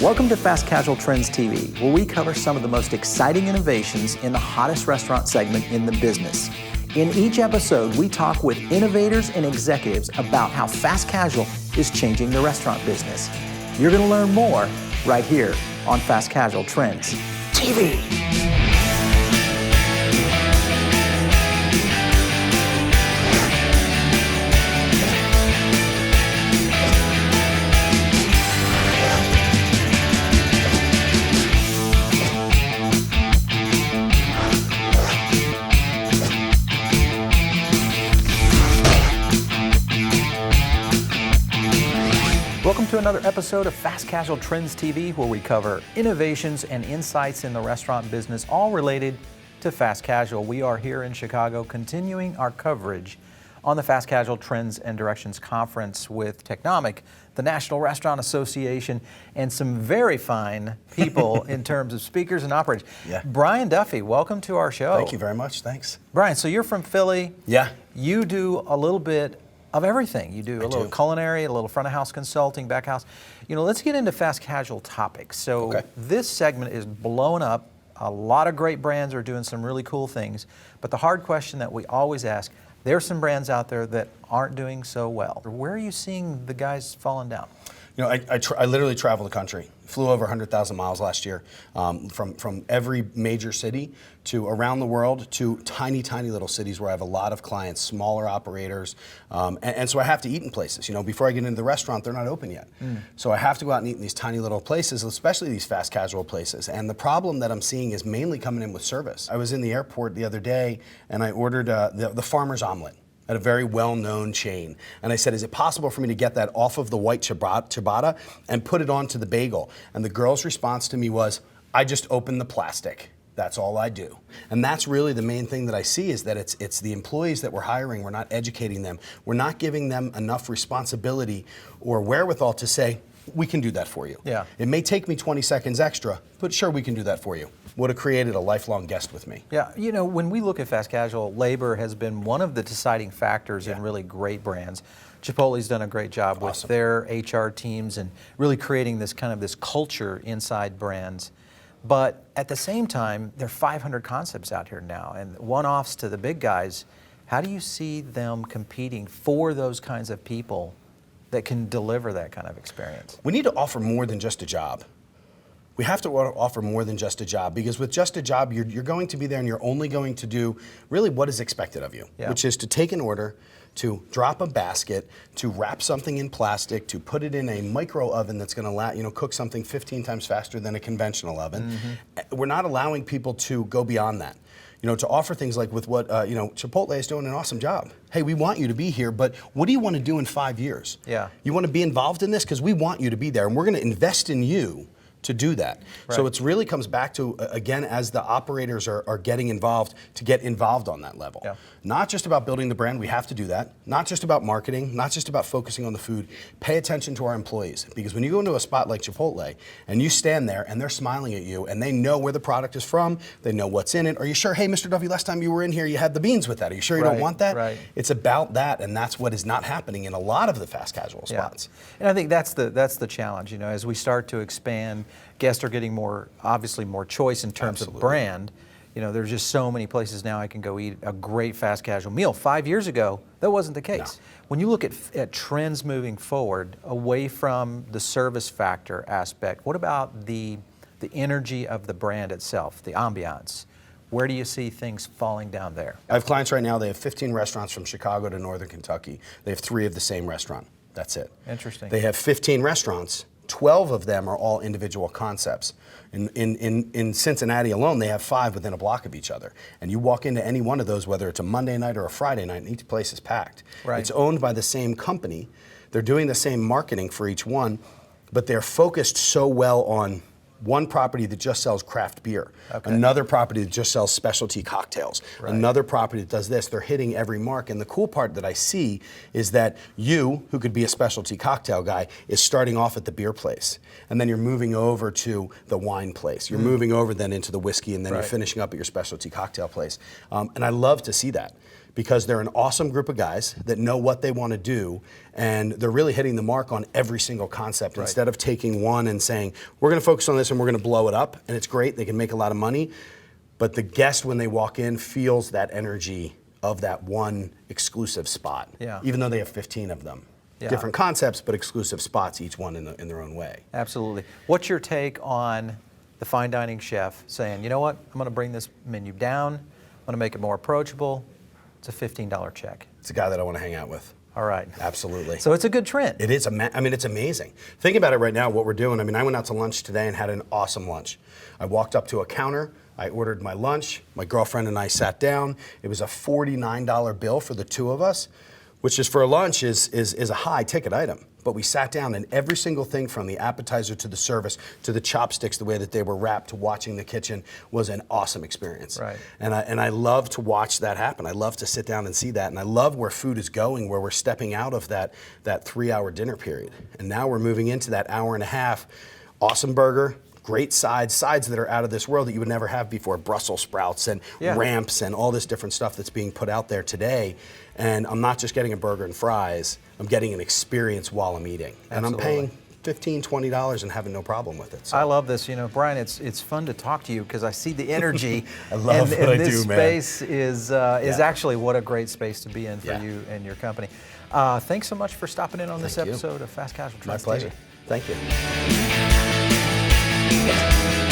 Welcome to Fast Casual Trends TV, where we cover some of the most exciting innovations in the hottest restaurant segment in the business. In each episode, we talk with innovators and executives about how fast casual is changing the restaurant business. You're going to learn more right here on Fast Casual Trends TV. Welcome to another episode of Fast Casual Trends TV, where we cover innovations and insights in the restaurant business, all related to fast casual. We are here in Chicago continuing our coverage on the Fast Casual Trends and Directions Conference with Technomic, the National Restaurant Association, and some very fine people in terms of speakers and operators. Yeah. Brian Duffy, welcome to our show. Thank you very much, thanks. Brian, so you're from Philly. Yeah. You do a little bit of everything. You do a little culinary, a little front of house consulting, back house. You know, let's get into fast casual topics. So This segment is blowing up. A lot of great brands are doing some really cool things. But the hard question that we always ask, there's some brands out there that aren't doing so well. Where are you seeing the guys falling down? You know, I literally travel the country. Flew over 100,000 miles last year, from every major city to around the world to tiny, tiny little cities where I have a lot of clients, smaller operators, and so I have to eat in places. You know, before I get into the restaurant, they're not open yet. So I have to go out and eat in these tiny little places, especially these fast casual places. And the problem that I'm seeing is mainly coming in with service. I was in the airport the other day and I ordered the farmer's omelet at a very well-known chain. And I said, is it possible for me to get that off of the white ciabatta and put it onto the bagel? And the girl's response to me was, I just open the plastic. That's all I do. And that's really the main thing that I see, is that it's the employees that we're hiring, we're not educating them. We're not giving them enough responsibility or wherewithal to say, we can do that for you. Yeah. It may take me 20 seconds extra, but sure, we can do that for you. Would have created a lifelong guest with me. Yeah, you know, when we look at fast casual, labor has been one of the deciding factors in really great brands. Chipotle's done a great job with their HR teams and really creating this kind of this culture inside brands. But at the same time, there are 500 concepts out here now, and one-offs to the big guys. How do you see them competing for those kinds of people that can deliver that kind of experience? We need to offer more than just a job. We have to offer more than just a job, because with just a job, you're going to be there and you're only going to do really what is expected of you, which is to take an order, to drop a basket, to wrap something in plastic, to put it in a micro oven that's going to cook something 15 times faster than a conventional oven. We're not allowing people to go beyond that. You know, to offer things like with what, Chipotle is doing an awesome job. Hey, we want you to be here, but what do you want to do in 5 years? Yeah. You want to be involved in this? Because we want you to be there, and we're going to invest in you to do that. Right. So it really comes back to, again, as the operators are getting involved, to get involved on that level. Yeah. Not just about building the brand, we have to do that. Not just about marketing, not just about focusing on the food. Pay attention to our employees, because when you go into a spot like Chipotle and you stand there and they're smiling at you and they know where the product is from, they know what's in it. Are you sure, hey, Mr. Duffy, last time you were in here, you had the beans with that. Are you sure you don't want that? Right. It's about that, and that's what is not happening in a lot of the fast casual spots. And I think that's the challenge. You know, as we start to expand, guests are getting obviously more choice in terms of brand. You know, there's just so many places now I can go eat a great fast casual meal. 5 years ago, that wasn't the case. No. When you look at trends moving forward, away from the service factor aspect, what about the energy of the brand itself, the ambiance? Where do you see things falling down there? I have clients right now, they have 15 restaurants from Chicago to Northern Kentucky. They have 3 of the same restaurant. That's it. Interesting. They have 15 restaurants. 12 of them are all individual concepts. In Cincinnati alone, they have 5 within a block of each other. And you walk into any one of those, whether it's a Monday night or a Friday night, and each place is packed. Right. It's owned by the same company. They're doing the same marketing for each one, but they're focused so well on one property that just sells craft beer, another property that just sells specialty cocktails, another property that does this. They're hitting every mark. And the cool part that I see is that you, who could be a specialty cocktail guy, is starting off at the beer place. And then you're moving over to the wine place. You're moving over then into the whiskey, and then you're finishing up at your specialty cocktail place. And I love to see that. because they're an awesome group of guys that know what they want to do, and they're really hitting the mark on every single concept. Right. Instead of taking one and saying, we're going to focus on this and we're going to blow it up, and it's great, they can make a lot of money, but the guest, when they walk in, feels that energy of that one exclusive spot, even though they have 15 of them. Different concepts, but exclusive spots, each one in their own way. Absolutely. What's your take on the fine dining chef saying, you know what, I'm going to bring this menu down, I'm going to make it more approachable, it's a $15 check? It's a guy that I want to hang out with. All right. Absolutely. So it's a good trend. It is. I mean, it's amazing. Think about it right now, what we're doing. I mean, I went out to lunch today and had an awesome lunch. I walked up to a counter, I ordered my lunch, my girlfriend and I sat down. It was a $49 bill for the two of us, which is for a lunch is a high ticket item. But we sat down and every single thing from the appetizer to the service to the chopsticks, the way that they were wrapped, to watching the kitchen was an awesome experience. Right. And I love to watch that happen. I love to sit down and see that. And I love where food is going, where we're stepping out of that 3-hour dinner period. And now we're moving into that hour and a half. Awesome burger, great sides that are out of this world that you would never have before. Brussels sprouts and ramps and all this different stuff that's being put out there today. And I'm not just getting a burger and fries, I'm getting an experience while I'm eating. And I'm paying $15, $20 and having no problem with it. So. I love this. You know, Brian, it's fun to talk to you because I see the energy. I love what I do, man. This space is actually what a great space to be in for you and your company. Thanks so much for stopping in on this episode of Fast Casual Trends. My pleasure. TV. Thank you.